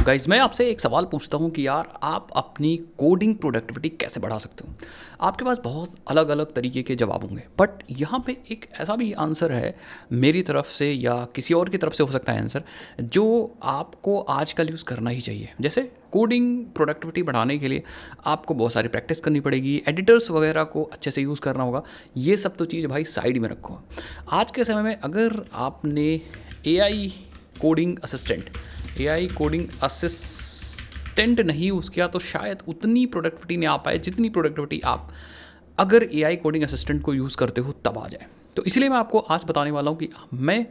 Guys मैं आपसे एक सवाल पूछता हूँ कि यार आप अपनी कोडिंग प्रोडक्टिविटी कैसे बढ़ा सकते हो। आपके पास बहुत अलग अलग तरीके के जवाब होंगे, बट यहाँ पे एक ऐसा भी आंसर है मेरी तरफ से या किसी और की तरफ से हो सकता है आंसर, जो आपको आजकल यूज़ करना ही चाहिए। जैसे कोडिंग प्रोडक्टिविटी बढ़ाने के लिए आपको बहुत सारी प्रैक्टिस करनी पड़ेगी, एडिटर्स वगैरह को अच्छे से यूज़ करना होगा। ये सब तो चीज़ भाई साइड में रखो। आज के समय में अगर आपने एआई कोडिंग असिस्टेंट नहीं यूज़ किया तो शायद उतनी प्रोडक्टिविटी नहीं आ पाए जितनी प्रोडक्टिविटी आप अगर एआई कोडिंग असिस्टेंट को यूज़ करते हो तब आ जाए। तो इसलिए मैं आपको आज बताने वाला हूँ कि मैं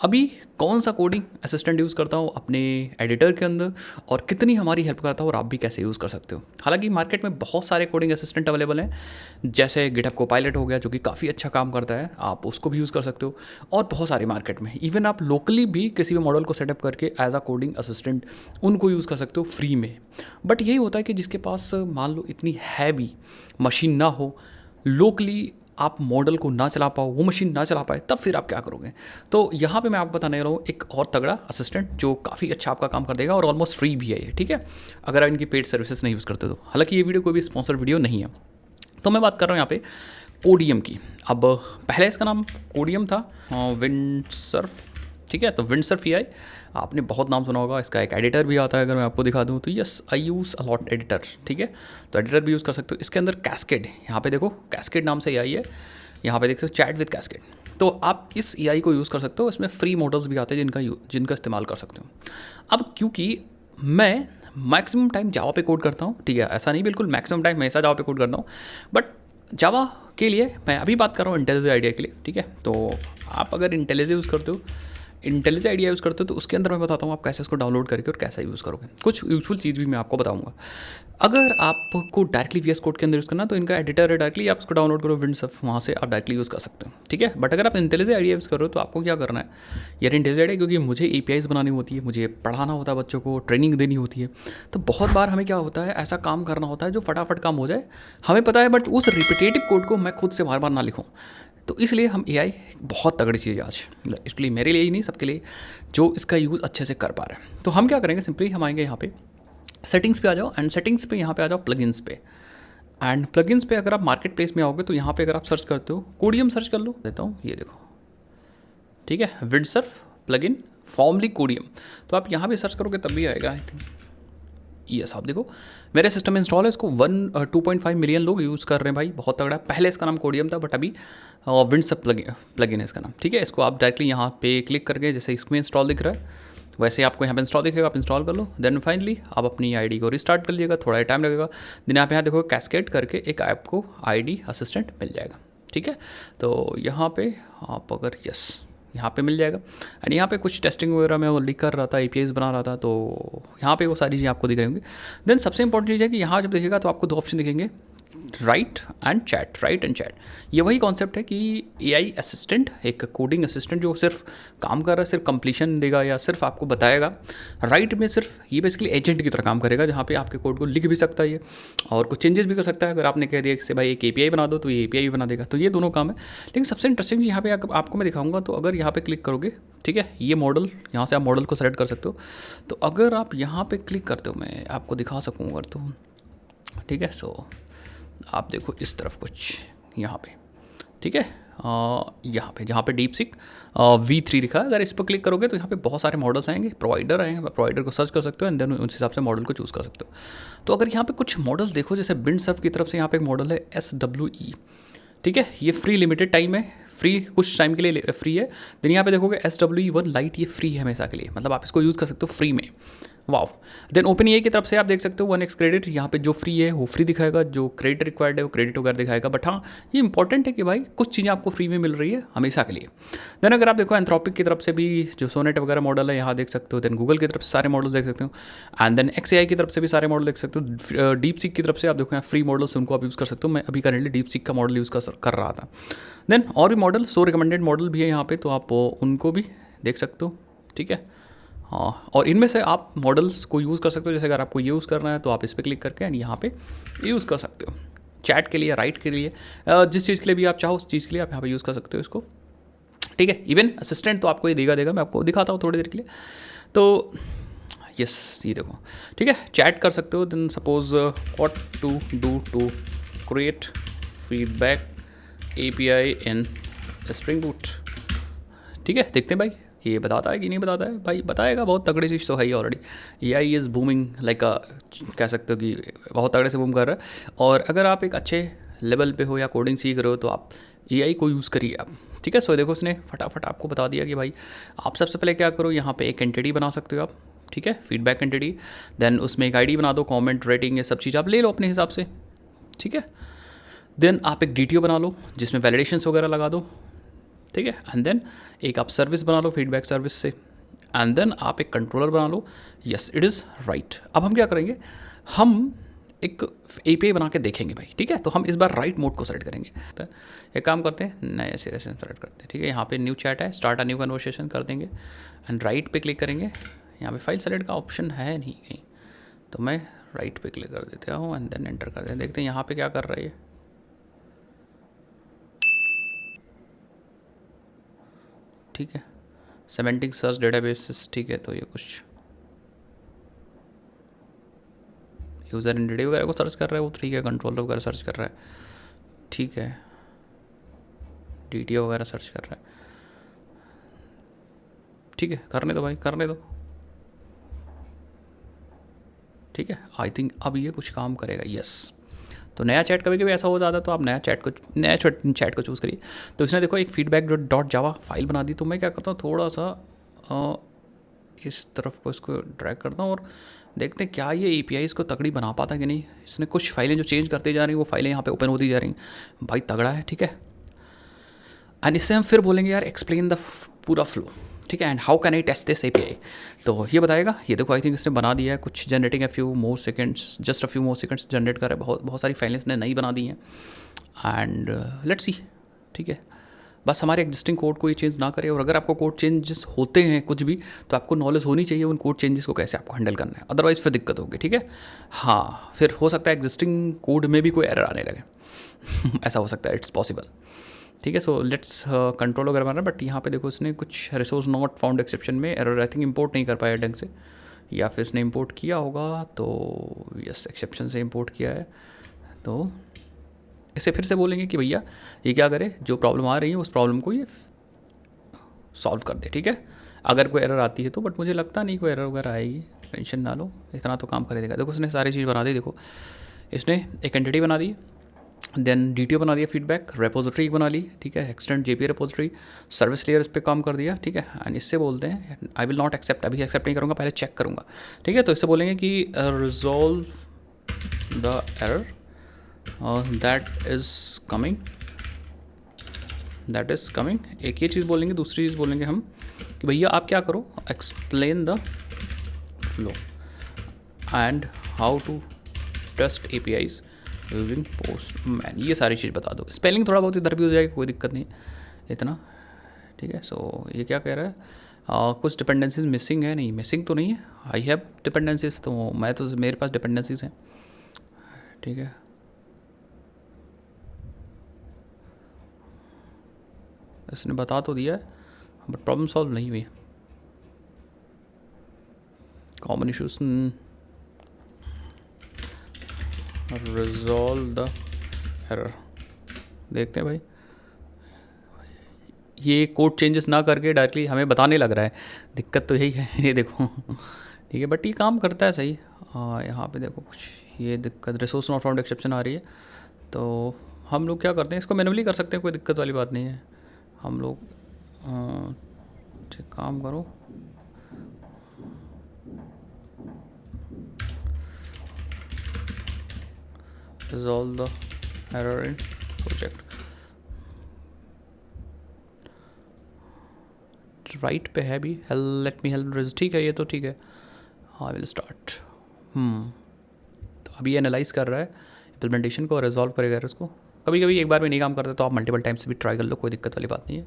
अभी कौन सा कोडिंग असिस्टेंट यूज़ करता हूँ अपने एडिटर के अंदर और कितनी हमारी हेल्प करता है, और आप भी कैसे यूज़ कर सकते हो। हालांकि मार्केट में बहुत सारे कोडिंग असिस्टेंट अवेलेबल हैं, जैसे गिटहब कोपायलट हो गया जो कि काफ़ी अच्छा काम करता है, आप उसको भी यूज़ कर सकते हो। और बहुत सारे मार्केट में इवन आप लोकली भी किसी भी मॉडल को सेटअप करके एज अ कोडिंग असिस्टेंट उनको यूज़ कर सकते हो फ्री में। बट यही होता है कि जिसके पास मान लो इतनी हैवी मशीन ना हो, लोकली आप मॉडल को ना चला पाओ, वो मशीन ना चला पाए, तब फिर आप क्या करोगे। तो यहाँ पे मैं आपको बताने रहा हूँ एक और तगड़ा असिस्टेंट जो काफ़ी अच्छा आपका काम कर देगा और ऑलमोस्ट फ्री भी है ये, ठीक है, अगर आप इनकी पेड सर्विसेज नहीं यूज़ करते तो। हालांकि ये वीडियो कोई भी स्पॉन्सर वीडियो नहीं है। तो मैं बात कर रहा हूँ यहाँ पे कोडियम की। अब पहले इसका नाम कोडियम था, विंडसर्फ, ठीक है। तो विंडसर्फ एआई आपने बहुत नाम सुना होगा। इसका एक एडिटर भी आता है, अगर मैं आपको दिखा दूँ तो yes I use a lot editor, ठीक है। तो एडिटर भी यूज़ कर सकते हो। इसके अंदर कैस्केड, यहाँ पे देखो कैस्केड नाम से एआई है, यहाँ पे देखते हो चैट विद कैस्केड। तो आप इस एआई को यूज़ कर सकते हो। इसमें फ्री मॉडल्स भी आते हैं जिनका इस्तेमाल कर सकते हो। अब क्योंकि मैं मैक्सिमम टाइम जावा पे कोड करता हूँ, ठीक है, ऐसा नहीं बिल्कुल मैक्सिमम टाइम हमेशा जावा पे कोड करता हूँ, बट जावा के लिए मैं अभी बात कर रहा हूँ इंटेलिजेंट आइडिया के लिए, ठीक है। तो आप अगर इंटेलिजेंट यूज़ करते हो, इंटेलिजेंट आइडिया यूज़ करते हो, तो उसके अंदर मैं बताता हूँ आप कैसे इसको डाउनलोड करके और कैसा यूज़ करोगे। कुछ यूजफुल चीज़ भी मैं आपको बताऊँगा। अगर आपको डायरेक्टली वीएस कोड के अंदर यूज़ करना तो इनका एडिटर है, डायरेक्टली आप उसको डाउनलोड करो विंडसर्फ, वहाँ से आप डायरेक्टली यूज़ कर सकते हो, ठीक है। बट अगर आप इंटेलिजेंट आइडिया यूज़ कर रहे हो तो आपको क्या करना है यार, इंटेलिजेंट आइडिया क्योंकि मुझे एपीआईज बनानी होती है, मुझे पढ़ाना होता है बच्चों को, ट्रेनिंग देनी होती है, तो बहुत बार हमें क्या होता है ऐसा काम करना होता है जो फटाफट काम हो जाए, हमें पता है, बट उस रिपीटेटिव कोड को मैं खुद से बार बार ना लिखूँ। तो इसलिए हम एआई बहुत तगड़ी चीज़ है आज, इसलिए मेरे लिए ही नहीं सबके लिए जो इसका यूज़ अच्छे से कर पा रहे हैं। तो हम क्या करेंगे, सिंपली हम आएंगे यहाँ पे सेटिंग्स पे आ जाओ, एंड सेटिंग्स पे यहाँ पे आ जाओ प्लगइन्स पे। एंड प्लगइन्स पे अगर आप मार्केट प्लेस में आओगे तो यहाँ पे अगर आप सर्च करते हो कोडियम सर्च कर लो, देता हूँ ये देखो, ठीक है, विंडसर्फ प्लगइन फॉर्मली कोडियम। तो आप यहाँ पे सर्च करोगे तब भी आएगा आई थिंक। यस, आप देखो मेरे सिस्टम में इंस्टॉल है, इसको 2.5 मिलियन लोग यूज़ कर रहे हैं भाई, बहुत तगड़ा। पहले इसका नाम कोडियम था, बट अभी विंडसर्फ प्लगइन है इसका नाम, ठीक है। इसको आप डायरेक्टली यहाँ पे क्लिक करके, जैसे इसमें इंस्टॉल दिख रहा है वैसे आपको यहाँ पे इंस्टॉल दिखेगा, आप इंस्टॉल कर लो। देन फाइनली आप अपनी आईडी को रिस्टार्ट कर लीजिएगा, थोड़ा टाइम लगेगा। देन आप यहाँ देखो कैस्केड करके एक आपको आईडी असिस्टेंट मिल जाएगा, ठीक है। तो यहाँ पे आप अगर यस यहाँ पे मिल जाएगा। एंड यहाँ पे कुछ टेस्टिंग वगैरह मैं वो लिख कर रहा था, एपीआईज बना रहा था, तो यहाँ पे वो सारी चीज़ें आपको दिख रही होंगी। देन सबसे इंपॉर्टेंट चीज़ है कि यहाँ जब देखेगा तो आपको दो ऑप्शन दिखेंगे, राइट एंड चैट। ये वही कॉन्सेप्ट है कि एआई असिस्टेंट, एक कोडिंग असिस्टेंट जो सिर्फ काम कर रहा है, सिर्फ कंप्लीशन देगा या सिर्फ आपको बताएगा। राइट में सिर्फ ये बेसिकली एजेंट की तरह काम करेगा, जहाँ पे आपके कोड को लिख भी सकता है ये और कुछ चेंजेस भी कर सकता है। अगर आपने कह दिया कि भाई एक एपीआई बना दो तो ये एपीआई भी बना देगा। तो ये दोनों काम है। लेकिन सबसे इंटरेस्टिंग यहाँ पे आपको मैं दिखाऊंगा। तो अगर यहाँ पे क्लिक करोगे, ठीक है, ये मॉडल, यहाँ से आप मॉडल को सेलेक्ट कर सकते हो। तो अगर आप यहाँ पे क्लिक करते हो, मैं आपको दिखा सकूँ अगर तो, ठीक है। सो आप देखो इस तरफ कुछ यहाँ पे, ठीक है, यहाँ पे जहाँ पे DeepSeek V3 लिखा है, अगर इस पर क्लिक करोगे तो यहाँ पे बहुत सारे मॉडल्स आएंगे, प्रोवाइडर आएंगे, प्रोवाइडर को सर्च कर सकते हो एंड देन उस हिसाब से मॉडल को चूज़ कर सकते हो। तो अगर यहाँ पे कुछ मॉडल्स देखो, जैसे विंडसर्फ की तरफ से यहाँ पे एक मॉडल है SWE, ठीक है, ये फ्री लिमिटेड टाइम है, फ्री कुछ टाइम के लिए फ्री है। देन यहाँ पे देखोगे SWE1 लाइट, ये फ्री है हमेशा के लिए, मतलब आप इसको यूज़ कर सकते हो फ्री में। वाव। देन OpenAI की तरफ से आप देख सकते हो 1x क्रेडिट, यहाँ पे जो फ्री है वो फ्री दिखाएगा, जो क्रेडिट रिक्वायर्ड है वो क्रेडिट वगैरह दिखाएगा। बट हाँ, ये इंपॉर्टेंट है कि भाई कुछ चीज़ें आपको फ्री में मिल रही है हमेशा के लिए। देन अगर आप देखो एंथ्रोपिक की तरफ से भी जो सोनेट वगैरह मॉडल है यहाँ देख सकते हो। देन गूगल की तरफ से सारे मॉडल देख सकते हो। एंड देन XAI की तरफ से भी सारे मॉडल देख सकते हो। DeepSeek की तरफ से आप देखो यहाँ फ्री मॉडल्स उनको आप यूज़ कर सकते हो। मैं अभी करेंटली DeepSeek का मॉडल यूज़ कर रहा था। देन और भी मॉडल, रिकमेंडेड मॉडल भी है यहाँ पे, तो आप उनको भी देख सकते हो, ठीक है। हाँ, और इनमें से आप मॉडल्स को यूज़ कर सकते हो। जैसे अगर आपको ये यूज़ करना है तो आप इस पर क्लिक करके एंड यहाँ पे यूज़ कर सकते हो। चैट के लिए, राइट के लिए, जिस चीज़ के लिए भी आप चाहो उस चीज़ के लिए आप यहाँ पे यूज़ कर सकते हो इसको, ठीक है। इवन असिस्टेंट तो आपको ये देगा, मैं आपको दिखाता हूँ थोड़ी देर के लिए। तो यस ये देखो, ठीक है, चैट कर सकते हो। Then suppose what to do to create feedback API in Spring Boot. ठीक है, देखते हैं भाई ये बताता है कि नहीं बताता है। भाई बताएगा, बहुत तगड़ी चीज़ तो है ही already. AI is booming like कह सकते हो कि बहुत तगड़े से बूम कर रहा है। और अगर आप एक अच्छे लेवल पे हो या कोडिंग सीख रहे हो तो आप AI को यूज़ करिए आप। ठीक है, सो देखो उसने फटाफट आपको बता दिया कि भाई आप सबसे पहले क्या करो, यहाँ पे एक एंटिटी बना सकते हो आप। ठीक है, फीडबैक एंटिटी। देन उसमें एक ID बना दो, कमेंट, रेटिंग, ये सब चीज़ आप ले लो अपने हिसाब से। ठीक है, देन आप एक DTO बना लो जिसमें वैलिडेशंस वगैरह लगा दो। ठीक है, एंड देन एक आप सर्विस बना लो फीडबैक सर्विस से, एंड देन आप एक कंट्रोलर बना लो। Yes it is right. अब हम क्या करेंगे, हम एक API बना के देखेंगे भाई। ठीक है, तो हम इस बार राइट मोड को सेलेक्ट करेंगे। तो एक काम करते हैं, नए सिरे से सेलेक्ट करते हैं। ठीक है, यहाँ पे न्यू चैट है, स्टार्ट अ न्यू कन्वर्सेशन कर देंगे एंड राइट पे क्लिक करेंगे। यहाँ पे फाइल सेलेक्ट का ऑप्शन है नहीं कहीं, तो मैं राइट पे क्लिक कर देता हूँ एंड देन एंटर कर देते हैं। देखते हैं यहाँ पे क्या कर रहा है ये। ठीक है, सेमेंटिक सर्च डेटाबेसेस। ठीक है, तो ये कुछ यूज़र एंटिटी वगैरह को सर्च कर रहा है वो। ठीक है, कंट्रोलर वगैरह सर्च कर रहा है। ठीक है, DTO वगैरह सर्च कर रहा है। ठीक है, करने दो भाई, करने दो। ठीक है, आई थिंक अब ये कुछ काम करेगा। यस, तो नया चैट कभी कभी ऐसा हो जाता है, तो आप नया चैट को चूज़ करिए। तो इसने देखो एक फीडबैक डॉट जावा फाइल बना दी। तो मैं क्या करता हूँ, थोड़ा सा इस तरफ को इसको ड्रैग करता हूँ और देखते हैं क्या ये API इसको तगड़ी बना पाता है कि नहीं। इसने कुछ फाइलें जो चेंज करते जा रही हैं वो फाइलें यहाँ पे ओपन होती जा रही हैं। भाई तगड़ा है। ठीक है, एंड इससे हम फिर बोलेंगे यार एक्सप्लेन द पूरा फ्लो। ठीक है, and how can I test this API, तो ये बताएगा। ये देखो आई थिंक इसने बना दिया है कुछ, generating few more seconds, just a few more seconds generate कर रहा है। बहुत बहुत सारी फाइलें इसने नई बना दी हैं एंड लेट्स सी। ठीक है, बस हमारे एग्जिस्टिंग कोड को ये चेंज ना करे। और अगर आपको कोड चेंजेस होते हैं कुछ भी, तो आपको नॉलेज होनी चाहिए उन कोड चेंजेस को कैसे आपको हैंडल करना है, अदरवाइज फिर दिक्कत होगी। ठीक है, हाँ फिर हो सकता है एग्जिस्टिंग कोड में भी कोई एरर आने लगे ऐसा हो सकता है, इट्स पॉसिबल। ठीक है, सो लेट्स कंट्रोल वगैरह बना, बट यहाँ पे देखो इसने कुछ रिसोर्स नॉट फाउंड एक्सेप्शन में एरर आई थिंक इंपोर्ट नहीं कर पाया ढंग से, या फिर इसने इंपोर्ट किया होगा तो यस एक्सेप्शन से इंपोर्ट किया है। तो इसे फिर से बोलेंगे कि भैया ये क्या करे, जो प्रॉब्लम आ रही है उस प्रॉब्लम को ये सॉल्व कर दे। ठीक है, अगर कोई एरर आती है तो, बट मुझे लगता नहीं कोई एरर वगैरह आएगी, टेंशन ना लो, इतना तो काम कर देगा। देखो उसने सारी चीज़ बना दी। देखो इसने एक एंटिटी बना दी, देन DTO बना दिया, फीडबैक रेपोजिटरी बना ली। ठीक है, extend JPA repository, service layer इस पर काम कर दिया। ठीक है, एंड इससे बोलते हैं आई विल नॉट एक्सेप्ट, अभी एक्सेप्ट नहीं करूँगा, पहले चेक करूँगा। ठीक है, तो इससे बोलेंगे कि resolve the error that is coming. एक ये चीज़ बोलेंगे, दूसरी चीज़ बोलेंगे हम कि भैया आप क्या करो, explain the flow and how to test APIs using Postman. ये सारी चीज़ बता दो। स्पेलिंग थोड़ा बहुत इधर भी हो जाएगा, कोई दिक्कत नहीं इतना। ठीक है, सो ये क्या कह रहा है, कुछ डिपेंडेंसीज मिसिंग है। नहीं, मिसिंग तो नहीं है, आई हैव डिपेंडेंसीज, तो मैं तो मेरे पास डिपेंडेंसीज हैं। ठीक है, इसने बता तो दिया है बट प्रॉब्लम सॉल्व नहीं हुई। Common issues, resolve the error. देखते हैं भाई, ये कोड चेंजेस ना करके डायरेक्टली हमें बताने लग रहा है, दिक्कत तो यही है ये देखो। ठीक है, बट ये काम करता है सही। यहाँ पे देखो कुछ ये दिक्कत, रिसोर्स नॉट फाउंड एक्सेप्शन आ रही है। तो हम लोग क्या करते हैं, इसको मैनुअली कर सकते हैं, कोई दिक्कत वाली बात नहीं है। हम लोग काम करो, resolve the error in project। Right पे है भी, लेट मी हेल्प। ठीक है, ये तो ठीक है। हाँ विल स्टार्ट। तो अभी एनालाइज कर रहा है इम्प्लीमेंटेशन को, रिजॉल्व करेगा उसको। कभी कभी एक बार में नहीं काम करता तो आप मल्टीपल टाइम्स भी ट्राई कर लो, कोई दिक्कत वाली बात नहीं है।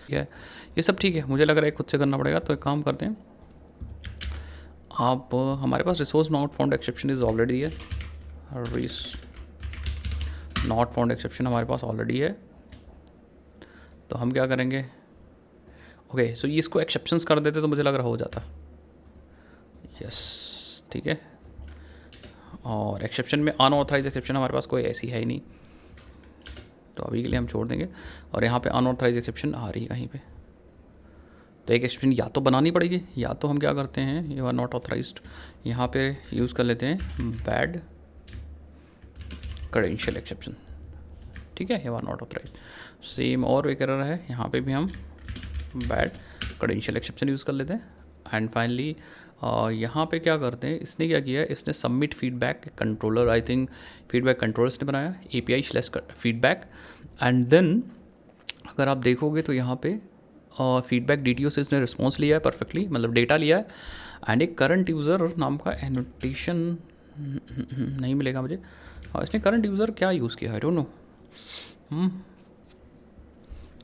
ठीक है, ये सब ठीक है, मुझे लग रहा है खुद से करना पड़ेगा। तो एक काम करते हैं, आप हमारे पास resource not found exception is already है, नॉट फाउंड एक्सेप्शन हमारे पास ऑलरेडी है। तो हम क्या करेंगे, ओके सो ये इसको एक्सेप्शंस कर देते तो मुझे लग रहा हो जाता। यस, ठीक है। और एक्सेप्शन में अनऑथराइज एक्सेप्शन हमारे पास कोई ऐसी है ही नहीं, तो अभी के लिए हम छोड़ देंगे। और यहाँ पे अनऑथराइज एक्सेप्शन आ रही है कहीं पे, तो एक एक्सेप्शन या तो बनानी पड़ेगी, या तो हम क्या करते हैं, यू आर नॉट ऑथराइज्ड, यहाँ पे यूज़ कर लेते हैं बैड क्रेडेंशियल एक्सेप्शन, ठीक है, you are not authorized. Same और एक एरर है, यहाँ पे भी हम बैड क्रेडेंशियल एक्सेप्शन यूज़ कर लेते हैं। एंड फाइनली यहाँ पे क्या करते हैं, इसने क्या किया है, इसने submit feedback controller, I think feedback controller इसने बनाया, API/feedback। एंड देन अगर आप देखोगे तो यहाँ पे फीडबैक DTO से इसने रिस्पॉन्स लिया है परफेक्टली, मतलब डेटा लिया है। एंड एक करंट यूज़र नाम का एनोटेशन नहीं मिलेगा मुझे, इसने करंट यूज़र क्या यूज़ किया, I don't know,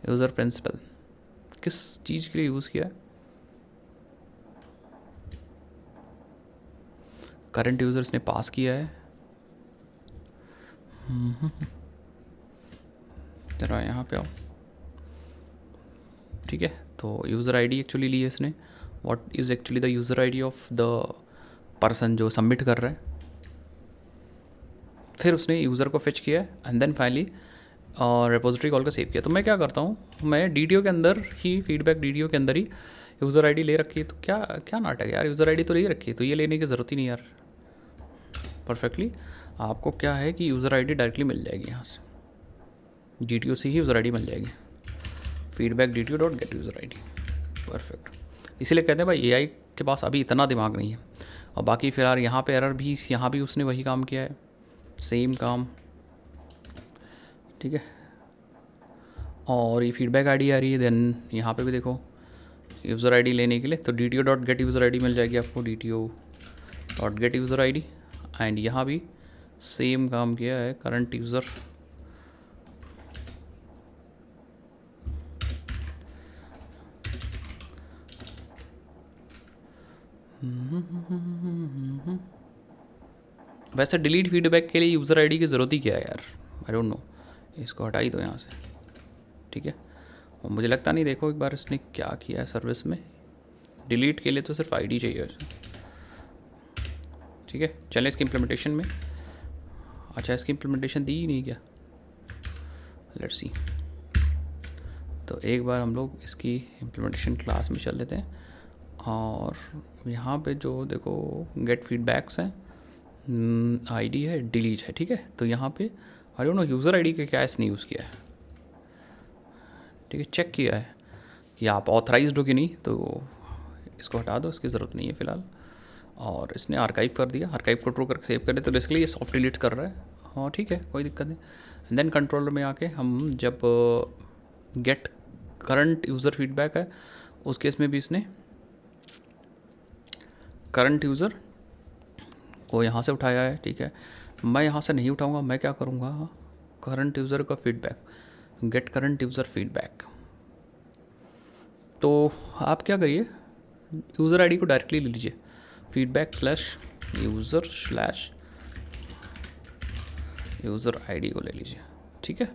user principal किस चीज़ के लिए यूज़ किया है, करंट यूज़र इसने पास किया है, जरा यहाँ पे आओ, ठीक है। तो यूज़र आईडी एक्चुअली ली है इसने, what is actually the user ID of the person जो सबमिट कर रहा है, फिर उसने यूज़र को फेच किया and then finally repository call का सेव किया। तो मैं क्या करता हूँ, मैं DTO के अंदर ही, फीडबैक DTO के अंदर ही यूज़र आईडी ले रखी है, तो क्या क्या नाटक है यार, यूज़र आईडी तो ले रखी है, तो ये लेने की ज़रूरत ही नहीं यार, परफेक्टली आपको क्या है कि यूज़र आईडी डायरेक्टली मिल जाएगी यहाँ से, DTO से ही यूज़र आईडी मिल जाएगी, feedback DTO.get user ID, perfect. इसीलिए कहते हैं भाई AI के पास अभी इतना दिमाग नहीं है। और बाकी फिलहाल यहाँ पे एरर भी, यहाँ भी उसने वही काम किया है, सेम काम, ठीक है। और ये फीडबैक आईडी आ रही है, देन यहाँ पे भी देखो यूज़र आईडी लेने के लिए तो DTO.get यूज़र आईडी मिल जाएगी आपको, DTO.get यूज़र आईडी। एंड यहाँ भी सेम काम किया है, करंट यूज़र, वैसे डिलीट फीडबैक के लिए यूज़र आईडी की ज़रूरत ही क्या है यार, आई डोंट नो, इसको हटा ही दो यहाँ से, ठीक है। और मुझे लगता नहीं, देखो एक बार इसने क्या किया है सर्विस में, डिलीट के लिए तो सिर्फ आईडी चाहिए वैसे, ठीक है। चलें इसकी इम्प्लीमेंटेशन में, अच्छा इसकी इम्प्लीमेंटेशन दी ही नहीं क्या, लेट्स सी। तो एक बार हम लोग इसकी इम्प्लीमेंटेशन क्लास में चल लेते हैं, और यहाँ पे जो देखो गेट फीडबैक्स हैं, आईडी है, डिलीट है, ठीक है। तो यहाँ पे आई डोंट नो यूज़र आईडी का क्या इसने यूज़ किया है, ठीक है, चेक किया है कि आप ऑथराइज्ड हो कि नहीं, तो इसको हटा दो, इसकी ज़रूरत नहीं है फ़िलहाल। और इसने आर्काइव कर दिया, आर्काइव को ट्रू करके सेव कर दिया, तो बेसिकली ये सॉफ्ट डिलीट कर रहा है, हाँ ठीक है, कोई दिक्कत नहीं। एंड देन कंट्रोलर में आके हम जब गेट करंट यूज़र फीडबैक है, उस केस में भी इसने करंट यूज़र को यहाँ से उठाया है, ठीक है। मैं यहाँ से नहीं उठाऊँगा, मैं क्या करूँगा, करंट यूज़र का feedback, get current user feedback. तो आप क्या करिए, यूज़र आईडी को डायरेक्टली ले लीजिए, feedback/user/यूज़र आईडी को ले लीजिए, ठीक है।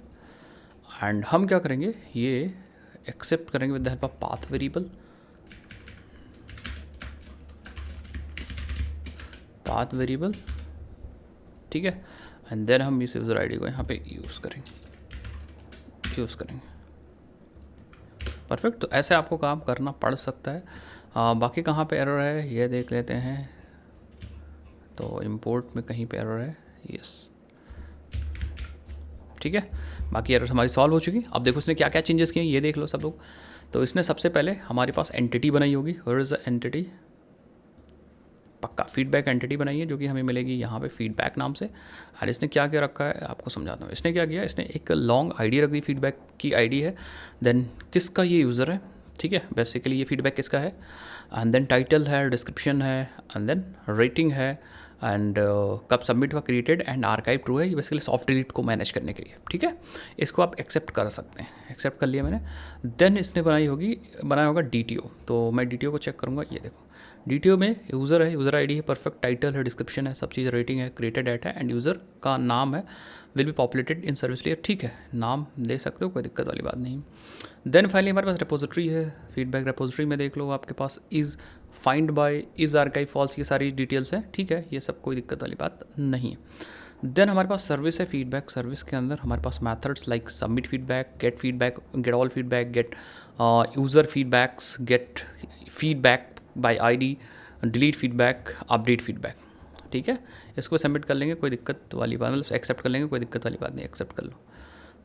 एंड हम क्या करेंगे, ये एक्सेप्ट करेंगे with the help of path variable, ठीक है। एंड देन हम इस यूज़र आईडी को यहाँ पे यूज़ करेंगे, परफेक्ट। तो ऐसे आपको काम करना पड़ सकता है। बाकी कहाँ पे एरर है ये देख लेते हैं, तो इंपोर्ट में कहीं पे एरर है, यस, ठीक है। बाकी एरर हमारी सॉल्व हो चुकी। अब देखो इसने क्या क्या चेंजेस किए ये देख लो सब लोग। तो इसने सबसे पहले हमारे पास एंटिटी बनाई होगी, वेयर इज़ द एंटिटी, पक्का फीडबैक एंटिटी बनाई है जो कि हमें मिलेगी यहाँ पे फीडबैक नाम से। और इसने क्या क्या रखा है आपको समझाता हूँ। इसने क्या किया, इसने एक लॉन्ग आईडी रख दी, फीडबैक की आईडी है, देन किसका ये यूज़र है, ठीक है, बेसिकली ये फीडबैक किसका है, एंड देन टाइटल है, डिस्क्रिप्शन है, एंड देन रेटिंग है, एंड कब सबमिट हुआ, क्रिएटेड एंड आर्काइव ट्रू है। ये बेसिकली सॉफ्ट डिलीट को मैनेज करने के लिए, ठीक है। इसको आप एक्सेप्ट कर सकते हैं, एक्सेप्ट कर लिया मैंने। देन इसने बनाया होगा DTO। तो मैं DTO को चेक करूँगा, ये देखो DTO में यूज़र है, यूज़र आईडी है, परफेक्ट, टाइटल है, डिस्क्रिप्शन है, सब चीज़, रेटिंग है, क्रिएटेड एट है, एंड यूज़र का नाम है, will be populated in service layer, ठीक है, नाम दे सकते हो, कोई दिक्कत वाली बात नहीं। देन फाइनली हमारे पास रिपोजिटरी है, फीडबैक रिपोजिटरी में देख लो आपके पास is find by, is archive false, ये सारी डिटेल्स है, ठीक है, ये सब कोई दिक्कत वाली बात नहीं है। देन हमारे पास सर्विस है फीडबैक। सर्विस के अंदर हमारे पास methods like submit feedback, get all feedback, get user feedbacks, get feedback by ID, delete feedback, update feedback, ठीक है। इसको सबमिट कर लेंगे, कोई दिक्कत वाली बात, मतलब एक्सेप्ट कर लेंगे, कोई दिक्कत वाली बात नहीं, एक्सेप्ट कर लो।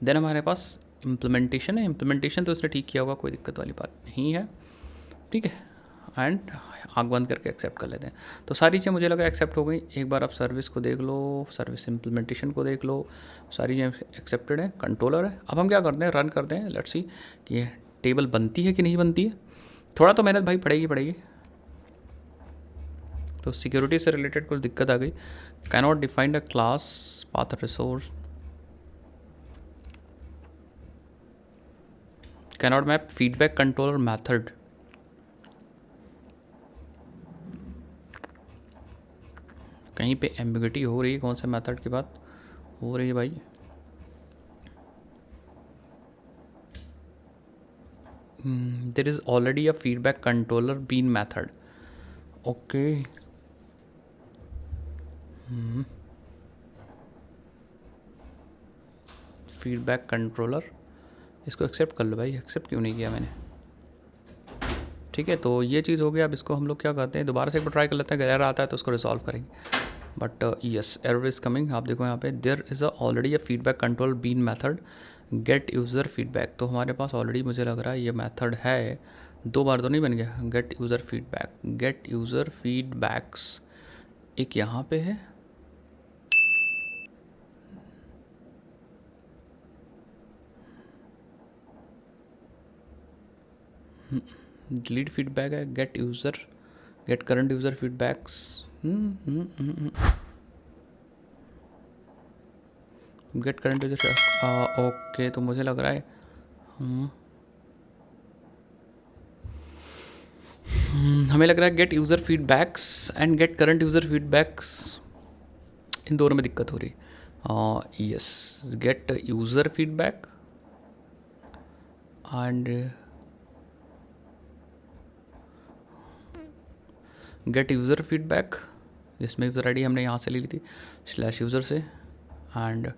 देन हमारे पास इम्प्लीमेंटेशन है। इम्प्लीमेंटेशन तो उसने ठीक किया होगा, कोई दिक्कत वाली बात नहीं है, ठीक है। एंड आँख बंद करके एक्सेप्ट कर लेते हैं। तो सारी चीज़ें मुझे लगा एक्सेप्ट हो गई। एक बार आप सर्विस को देख लो, सर्विस इम्प्लीमेंटेशन को देख लो, सारी चीज़ें एक्सेप्टेड है, कंट्रोलर है। अब हम क्या करते हैं, रन करते हैं, लेट्स सी कि ये टेबल बनती है कि नहीं बनती है। थोड़ा तो मेहनत भाई पड़ेगी। तो सिक्योरिटी से रिलेटेड कुछ दिक्कत आ गई। कैनॉट डिफाइंड अ class path resource, cannot map feedback controller method. कहीं पे एम्बिग्युइटी हो रही है, कौन से मेथड की बात हो रही है भाई? There is already a feedback controller bean method, okay. Feedback controller, इसको एक्सेप्ट कर लो भाई। एक्सेप्ट क्यों नहीं किया मैंने? ठीक है, तो ये चीज़ हो गई। अब इसको हम लोग क्या करते हैं, दोबारा से एक बार ट्राई कर लेते हैं, अगर एरर आता है तो उसको रिजॉल्व करेंगे। But yes, error is coming. आप देखो यहाँ पे there is already a feedback control bean method get user feedback. तो हमारे पास ऑलरेडी मुझे लग रहा है ये मेथड है, 2 बार तो नहीं बन गया। Get user feedback, get user feedbacks एक यहाँ पे है, डिलीट फीडबैक है, get user, get current user feedbacks, get current user, okay. तो मुझे लग रहा है हमें लग रहा है get user feedbacks and get current user feedbacks, इन दोनों में दिक्कत हो रही। Yes, get user feedback and get user feedback, जिसमें यूज़र आईडी हमने यहाँ से ले ली थी स्लैश यूज़र से, and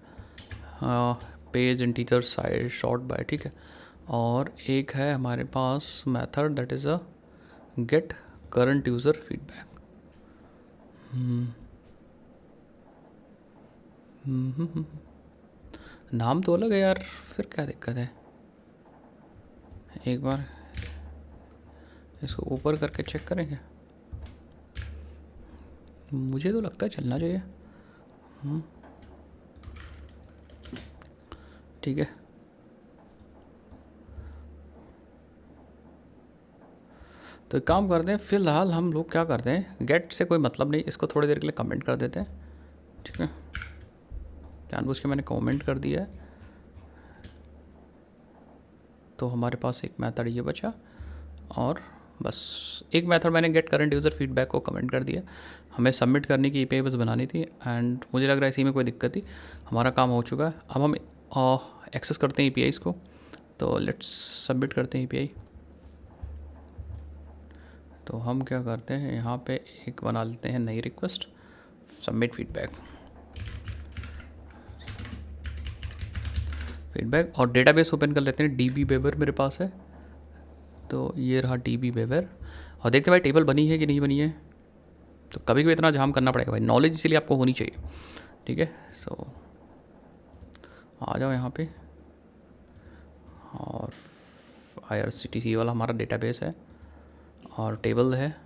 page integer size sort by, ठीक है। और एक है हमारे पास method that is a get current user feedback. नाम तो अलग है यार, फिर क्या दिक्कत है? एक बार इसको ऊपर करके चेक करेंगे, मुझे तो लगता है चलना चाहिए। ठीक है, तो एक काम करते हैं, फ़िलहाल हम लोग क्या करते हैं, गेट से कोई मतलब नहीं, इसको थोड़ी देर के लिए कमेंट कर देते हैं, ठीक है। जानबूझ के मैंने कमेंट कर दिया है, तो हमारे पास एक मेथड ये बचा, और बस एक मेथड मैंने गेट करंट यूज़र फीडबैक को कमेंट कर दिया। हमें सबमिट करने की एपीआई बस बनानी थी, एंड मुझे लग रहा है इसी में कोई दिक्कत थी। हमारा काम हो चुका है। अब हम एक्सेस करते हैं एपीआईज़ को, तो लेट्स सबमिट करते हैं एपीआई। तो हम क्या करते हैं, यहाँ पे एक बना लेते हैं नई रिक्वेस्ट, सबमिट फीडबैक, और डेटाबेस ओपन कर लेते हैं। डीबी वेबर मेरे पास है, तो ये रहा डीबी वेबर, और देखते हैं भाई टेबल बनी है कि नहीं बनी है। तो कभी कभी इतना जाम करना पड़ेगा भाई, नॉलेज इसीलिए आपको होनी चाहिए, ठीक है। सो आ जाओ यहाँ पे, और IRCTC वाला हमारा डेटाबेस है और टेबल है,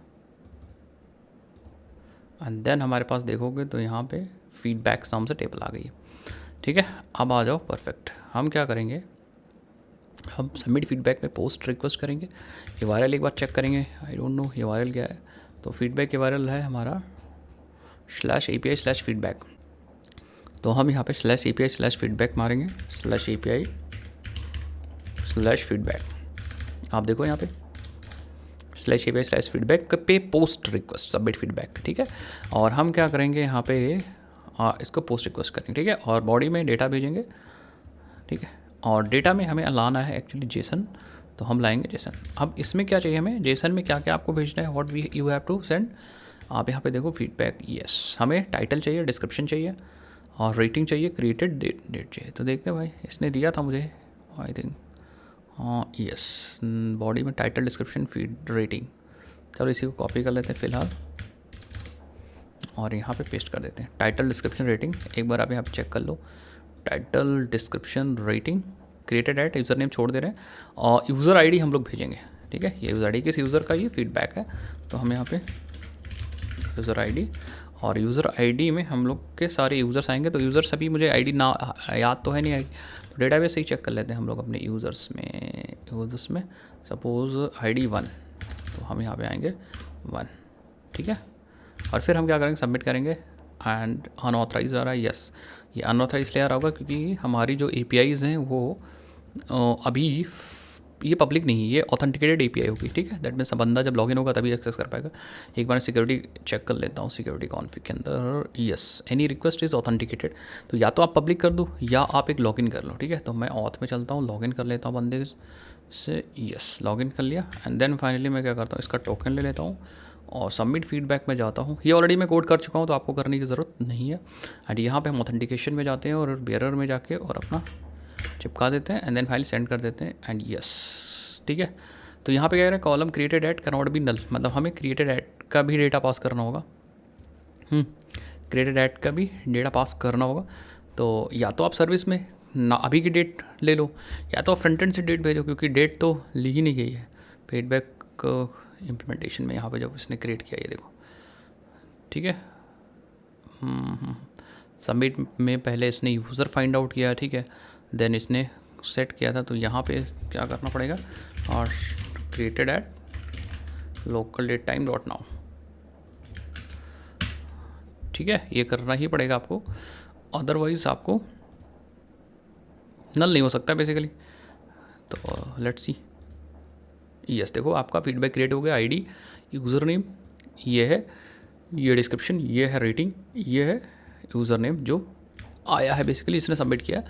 एंड देन हमारे पास देखोगे तो यहाँ पे फीडबैक्स नाम से टेबल आ गई है, ठीक है। अब आ जाओ, परफेक्ट। हम क्या करेंगे, हम सबमिट फीडबैक में पोस्ट रिक्वेस्ट करेंगे। ये वायरल एक बार चेक करेंगे, आई डोंट नो ये वायरल क्या है। तो फीडबैक ये वायरल है हमारा /API/feedback। तो हम यहाँ पे /API/feedback मारेंगे, /API/feedback। आप देखो यहाँ पे /API/feedback पे पोस्ट रिक्वेस्ट सबमिट फीडबैक, ठीक है। और हम क्या करेंगे यहाँ पे इसको पोस्ट रिक्वेस्ट करेंगे, ठीक है। और बॉडी में डेटा भेजेंगे, ठीक है। और डेटा में हमें लाना है एक्चुअली जेसन, तो हम लाएंगे जेसन। अब इसमें क्या चाहिए हमें, जेसन में क्या क्या आपको भेजना है, what we you have to send. आप यहाँ पे देखो फीडबैक, यस हमें टाइटल चाहिए, डिस्क्रिप्शन चाहिए और रेटिंग चाहिए, क्रिएटेड डेट चाहिए। तो देखते हैं भाई, इसने दिया था मुझे आई थिंक, हाँ यस, बॉडी में टाइटल, डिस्क्रिप्शन, फीड, रेटिंग। चलो इसी को कॉपी कर लेते हैं फ़िलहाल और यहाँ पे पेस्ट कर देते हैं। टाइटल, डिस्क्रिप्शन, रेटिंग, एक बार आप यहाँ पे चेक कर लो। Title, description, rating, created at, user name छोड़ दे रहे हैं और यूज़र आईडी हम लोग भेजेंगे, ठीक है। ये यूज़र आईडी किस यूज़र का ये फीडबैक है, तो हम यहाँ पे यूज़र आईडी, और यूज़र आईडी में हम लोग के सारे यूज़र्स आएंगे। तो यूज़र्स अभी मुझे आईडी ना याद तो है नहीं, आईडी तो डेटाबेस से ही चेक कर लेते हैं हम लोग अपने यूज़र्स में सपोज़ आईडी 1, तो हम यहाँ पे आएंगे 1, ठीक है। और फिर हम क्या करेंगे, सबमिट करेंगे एंड अनऑथराइज आ रहा है, यस ये अनऑथराइज ले आ रहा होगा क्योंकि हमारी जो APIs हैं वो अभी ये पब्लिक नहीं है, ये ऑथेंटिकेटेड API होगी, ठीक है। दैट मीन्स बंदा जब लॉगिन होगा तभी एक्सेस कर पाएगा। एक बार सिक्योरिटी चेक कर लेता हूँ, सिक्योरिटी कॉन्फ़िग के अंदर, yes any request is authenticated. तो या तो आप पब्लिक कर दो या आप एक लॉगिन कर लो, ठीक है। तो मैं ऑथ में चलता हूँ, लॉगिन कर लेता हूँ बंदे से, यस लॉगिन कर लिया एंड देन फाइनली मैं क्या करता हूँ, इसका टोकन ले लेता हूँ और सबमिट फीडबैक में जाता हूँ। ये ऑलरेडी मैं कोड कर चुका हूँ तो आपको करने की ज़रूरत नहीं है। एंड यहाँ पे हम ऑथेंटिकेशन में जाते हैं और बेरर में जाके और अपना चिपका देते हैं एंड देन फाइल सेंड कर देते हैं एंड यस, ठीक है। तो यहाँ पे क्या कह रहे हैं, column created at can not be null, मतलब हमें क्रिएटेड एट का भी डेटा पास करना होगा, क्रिएटेड एट का भी डेटा पास करना होगा। तो या तो आप सर्विस में ना अभी की डेट ले लो या तो फ्रंट एंड से डेट भेजो, क्योंकि डेट तो ली ही नहीं गई है फीडबैक इम्प्लीमेंटेशन में। यहाँ पे जब इसने क्रिएट किया ये देखो, ठीक है। सबमिट में पहले इसने यूज़र फाइंड आउट किया, ठीक है, देन इसने सेट किया था। तो यहाँ पे क्या करना पड़ेगा, और created at local date time dot now, ठीक है, ये करना ही पड़ेगा आपको, अदरवाइज आपको नल नहीं हो सकता बेसिकली। तो लेट्स सी, यस देखो आपका फीडबैक क्रिएट हो गया, आईडी, यूज़र नेम ये है, ये डिस्क्रिप्शन ये है, रेटिंग ये है, यूज़र नेम जो आया है बेसिकली इसने सबमिट किया।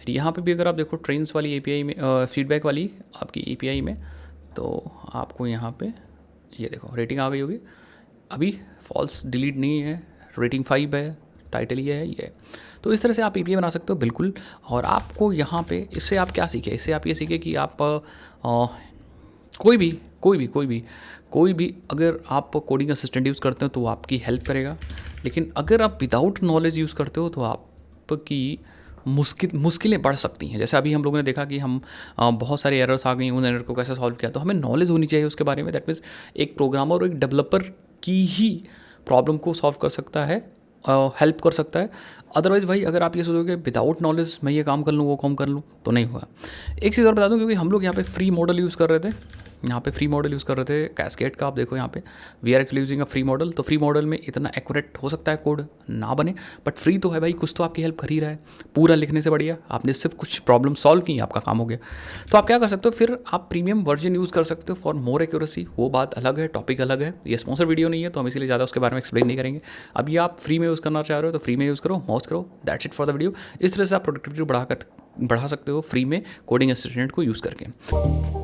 यहाँ पे भी अगर आप देखो ट्रेंड्स वाली API में, फीडबैक वाली आपकी API में, तो आपको यहाँ पे ये देखो रेटिंग आ गई होगी, अभी फॉल्स डिलीट नहीं है, रेटिंग 5 है, टाइटल ये है। तो इस तरह से आप API बना सकते हो बिल्कुल। और आपको यहाँ पे इससे आप क्या सीखे, इससे आप ये सीखे कि आप कोई भी अगर आप कोडिंग असिस्टेंट यूज़ करते हो तो वो आपकी हेल्प करेगा, लेकिन अगर आप विदाउट नॉलेज यूज़ करते हो तो आपकी मुश्किलें बढ़ सकती हैं। जैसे अभी हम लोगों ने देखा कि हम बहुत सारे एरर्स आ गई, उन एरर को कैसे सॉल्व किया, तो हमें नॉलेज होनी चाहिए उसके बारे में। दैट मीन्स एक प्रोग्रामर और एक डेवलपर की ही प्रॉब्लम को सॉल्व कर सकता है, हेल्प कर सकता है। अदरवाइज़ भाई अगर आप ये सोचोगे विदाउट नॉलेज मैं ये काम कर लूँ वो काम कर लूँ तो नहीं होगा। एक चीज़ और बता दूँ, क्योंकि हम लोग यहाँ पे फ्री मॉडल यूज़ कर रहे थे, कैस्केड का। आप देखो यहाँ पे we are actually using a free model. तो फ्री मॉडल में इतना एक्यूरेट हो सकता है कोड ना बने, बट फ्री तो है भाई, कुछ तो आपकी हेल्प कर ही रहा है। पूरा लिखने से बढ़िया आपने सिर्फ कुछ प्रॉब्लम सॉल्व की, आपका काम हो गया। तो आप क्या कर सकते हो, फिर आप प्रीमियम वर्जन यूज़ कर सकते हो फॉर मोर एक्यूरेसी। वो बात अलग है, टॉपिक अलग है, ये स्पॉन्सर वीडियो नहीं है तो हम इसीलिए ज़्यादा उसके बारे में एक्सप्लेन नहीं करेंगे। अभी आप फ्री में यूज़ करना चाह रहे हो तो फ्री में यूज़ करो, मौज करो, that's it for the video. इस तरह से आप प्रोडक्टिविटी बढ़ा सकते हो फ्री में कोडिंग असिस्टेंट को यूज़ करके।